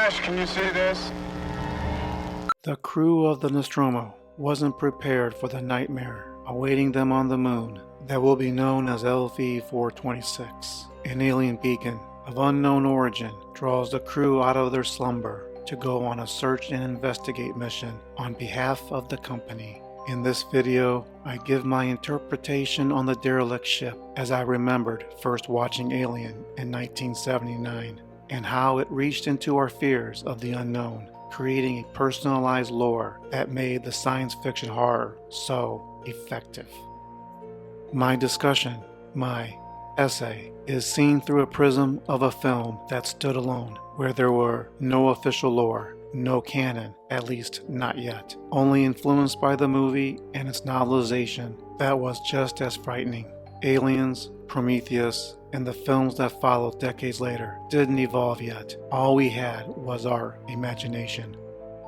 flash, can you see this? The crew of the Nostromo wasn't prepared for the nightmare awaiting them on the moon that will be known as LV-426. An alien beacon of unknown origin draws the crew out of their slumber to go on a search and investigate mission on behalf of the company. In this video, I give my interpretation on the derelict ship as I remembered first watching Alien in 1979 and how it reached into our fears of the unknown, creating a personalized lore that made the science fiction horror so effective. My discussion, my essay, is seen through a prism of a film that stood alone, where there were no official lore, no canon, at least not yet, only influenced by the movie and its novelization that was just as frightening. Aliens, Prometheus, and the films that followed decades later didn't evolve yet. All we had was our imagination.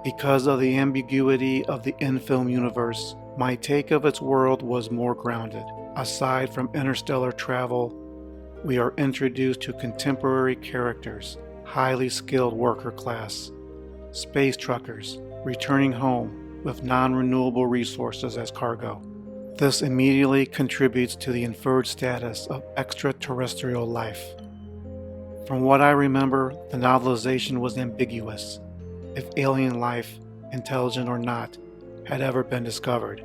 Because of the ambiguity of the in-film universe, my take of its world was more grounded. Aside from interstellar travel, we are introduced to contemporary characters, highly skilled worker class, space truckers returning home with non-renewable resources as cargo. This immediately contributes to the inferred status of extraterrestrial life. From what I remember, the novelization was ambiguous if alien life, intelligent or not, had ever been discovered.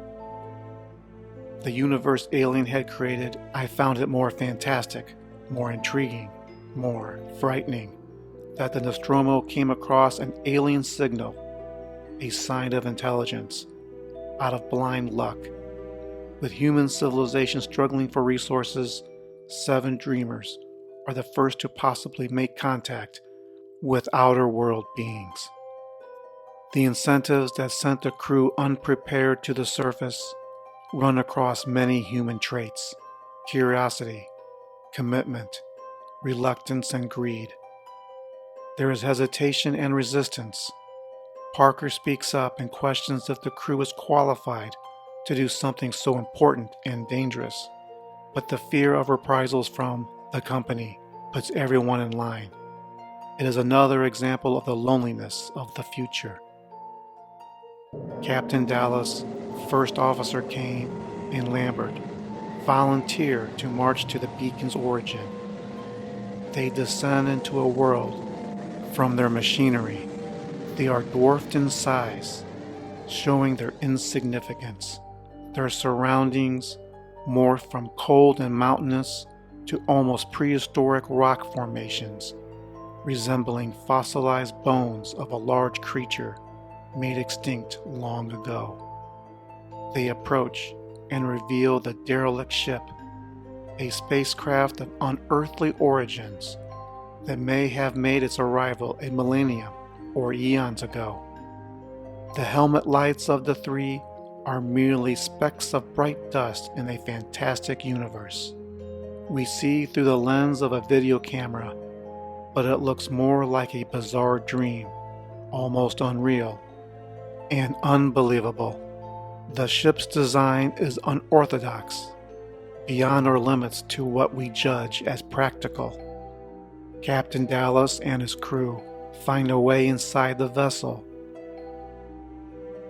The universe Alien had created, I found it more fantastic, more intriguing, more frightening, that the Nostromo came across an alien signal, a sign of intelligence, out of blind luck. With human civilization struggling for resources, 7 dreamers are the first to possibly make contact with outer world beings. The incentives that sent the crew unprepared to the surface run across many human traits: curiosity, commitment, reluctance, and greed. There is hesitation and resistance. Parker speaks up and questions if the crew is qualified to do something so important and dangerous, but the fear of reprisals from the company puts everyone in line. It is another example of the loneliness of the future. Captain Dallas, First Officer Kane, and Lambert volunteer to march to the beacon's origin. They descend into a world from their machinery. They are dwarfed in size, showing their insignificance. Their surroundings morph from cold and mountainous to almost prehistoric rock formations, resembling fossilized bones of a large creature made extinct long ago. They approach and reveal the derelict ship, a spacecraft of unearthly origins that may have made its arrival a millennium or eons ago. The helmet lights of the 3 are merely specks of bright dust in a fantastic universe. We see through the lens of a video camera, but it looks more like a bizarre dream, almost unreal and unbelievable. The ship's design is unorthodox, beyond our limits to what we judge as practical. Captain Dallas and his crew find a way inside the vessel.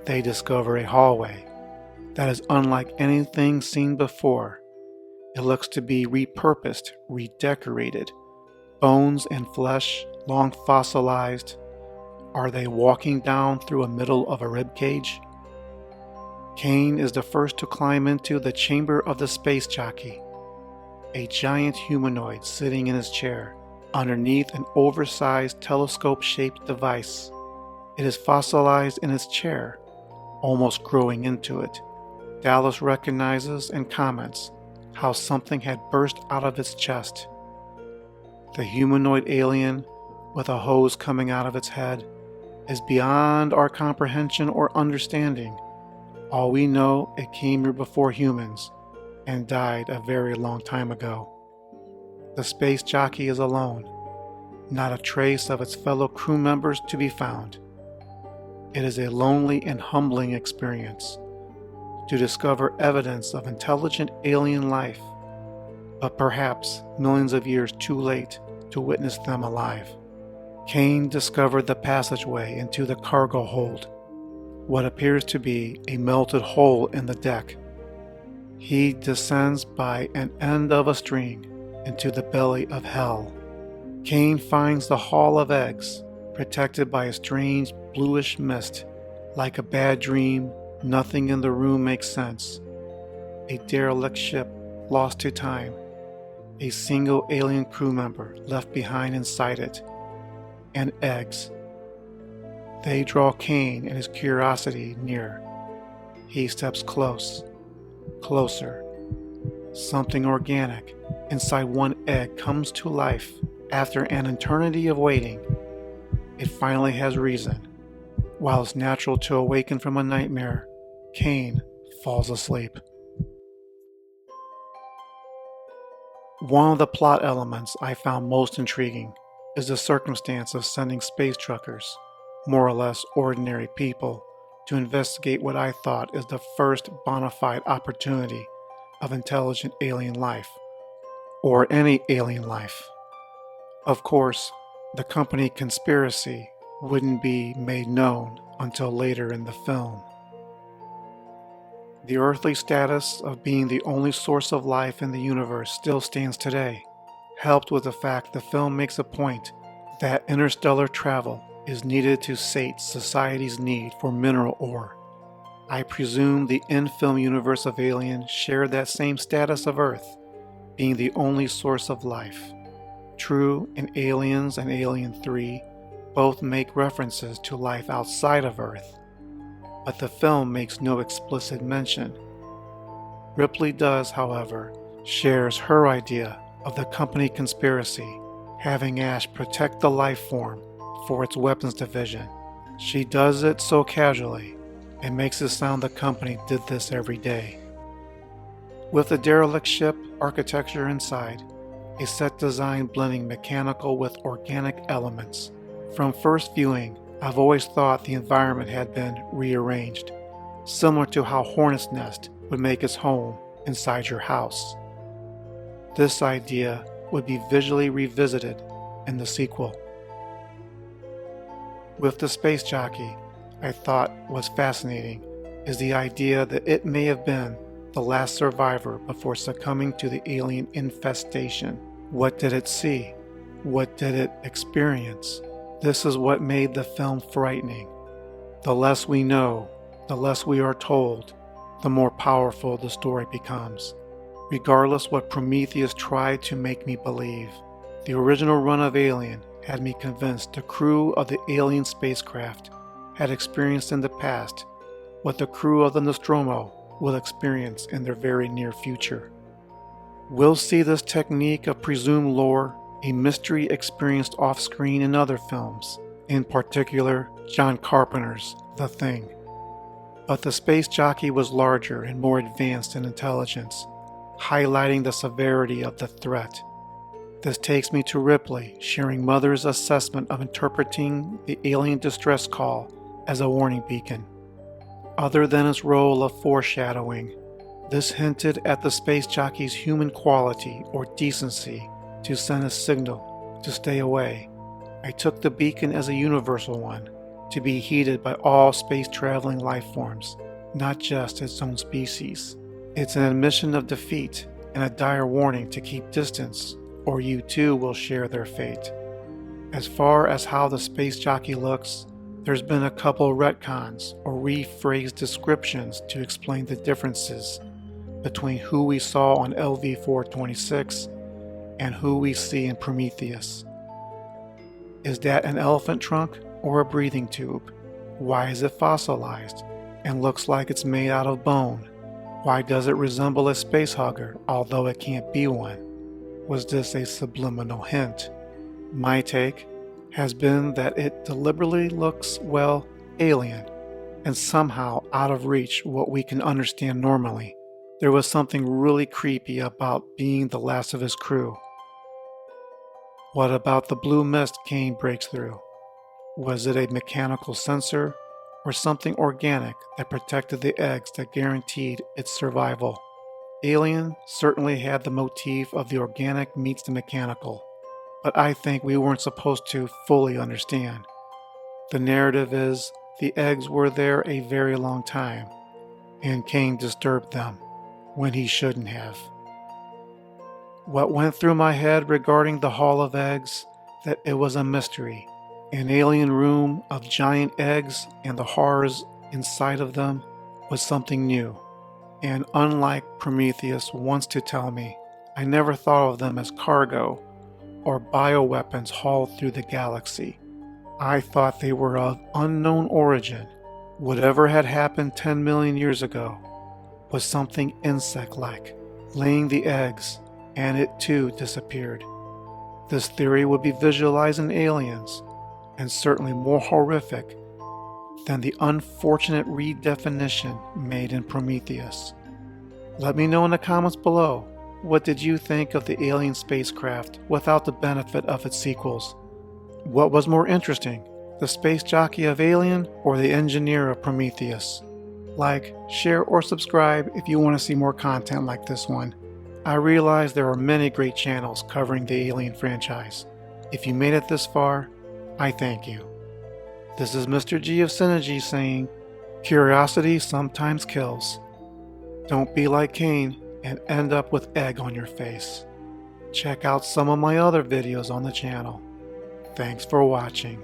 They discover a hallway that is unlike anything seen before. It looks to be repurposed, redecorated. Bones and flesh, long fossilized. Are they walking down through the middle of a rib cage? Kane is the first to climb into the chamber of the space jockey, a giant humanoid sitting in his chair underneath an oversized telescope-shaped device. It is fossilized in its chair, almost growing into it. Dallas recognizes and comments how something had burst out of its chest. The humanoid alien, with a hose coming out of its head, is beyond our comprehension or understanding. All we know, it came here before humans and died a very long time ago. The space jockey is alone, not a trace of its fellow crew members to be found. It is a lonely and humbling experience to discover evidence of intelligent alien life, but perhaps millions of years too late to witness them alive. Kane discovered the passageway into the cargo hold, what appears to be a melted hole in the deck. He descends by an end of a string into the belly of hell. Kane finds the Hall of Eggs, protected by a strange bluish mist. Like a bad dream, nothing in the room makes sense. A derelict ship lost to time. A single alien crew member left behind inside it. And eggs. They draw Kane and his curiosity near. He steps closer. Something organic inside one egg comes to life after an eternity of waiting. It finally has reason. While it's natural to awaken from a nightmare, Kane falls asleep. One of the plot elements I found most intriguing is the circumstance of sending space truckers, more or less ordinary people, to investigate what I thought is the first bona fide opportunity of intelligent alien life, or any alien life. Of course, the company conspiracy wouldn't be made known until later in the film. The earthly status of being the only source of life in the universe still stands today, helped with the fact the film makes a point that interstellar travel is needed to sate society's need for mineral ore. I presume the in-film universe of Alien shared that same status of Earth, being the only source of life. True, in Aliens and Alien 3, both make references to life outside of Earth, but the film makes no explicit mention. Ripley does, however, shares her idea of the company conspiracy, having Ash protect the life form for its weapons division. She does it so casually, and makes it sound the company did this every day. With the derelict ship architecture inside, a set design blending mechanical with organic elements. From first viewing, I've always thought the environment had been rearranged, similar to how Hornet's Nest would make its home inside your house. This idea would be visually revisited in the sequel. With the space jockey, I thought was fascinating is the idea that it may have been the last survivor before succumbing to the alien infestation. What did it see? What did it experience? This is what made the film frightening. The less we know, the less we are told, the more powerful the story becomes. Regardless what Prometheus tried to make me believe, the original run of Alien had me convinced the crew of the alien spacecraft had experienced in the past what the crew of the Nostromo will experience in their very near future. We'll see this technique of presumed lore, a mystery experienced off-screen in other films, in particular John Carpenter's The Thing. But the space jockey was larger and more advanced in intelligence, highlighting the severity of the threat. This takes me to Ripley sharing Mother's assessment of interpreting the alien distress call as a warning beacon. Other than its role of foreshadowing, this hinted at the space jockey's human quality or decency to send a signal to stay away. I took the beacon as a universal one, to be heeded by all space-traveling life forms, not just its own species. It's an admission of defeat and a dire warning to keep distance, or you too will share their fate. As far as how the space jockey looks, there's been a couple retcons or rephrased descriptions to explain the differences between who we saw on LV-426 and who we see in Prometheus. Is that an elephant trunk or a breathing tube? Why is it fossilized and looks like it's made out of bone? Why does it resemble a space hugger, although it can't be one? Was this a subliminal hint? My take has been that it deliberately looks, well, alien, and somehow out of reach what we can understand normally. There was something really creepy about being the last of his crew. What about the blue mist Kane breaks through? Was it a mechanical sensor or something organic that protected the eggs that guaranteed its survival? Alien certainly had the motif of the organic meets the mechanical, but I think we weren't supposed to fully understand. The narrative is the eggs were there a very long time, and Cain disturbed them when he shouldn't have. What went through my head regarding the Hall of Eggs, that it was a mystery, an alien room of giant eggs and the horrors inside of them was something new. And unlike Prometheus wants to tell me, I never thought of them as cargo or bioweapons hauled through the galaxy. I thought they were of unknown origin. Whatever had happened 10 million years ago was something insect-like, laying the eggs, and it too disappeared. This theory would be visualized in Aliens, and certainly more horrific than the unfortunate redefinition made in Prometheus. Let me know in the comments below, what did you think of the alien spacecraft without the benefit of its sequels? What was more interesting, the space jockey of Alien or the engineer of Prometheus? Like, share, or subscribe if you want to see more content like this one. I realize there are many great channels covering the Alien franchise. If you made it this far, I thank you. This is Mr. G of Synergy saying, curiosity sometimes kills. Don't be like Cain and end up with egg on your face. Check out some of my other videos on the channel. Thanks for watching.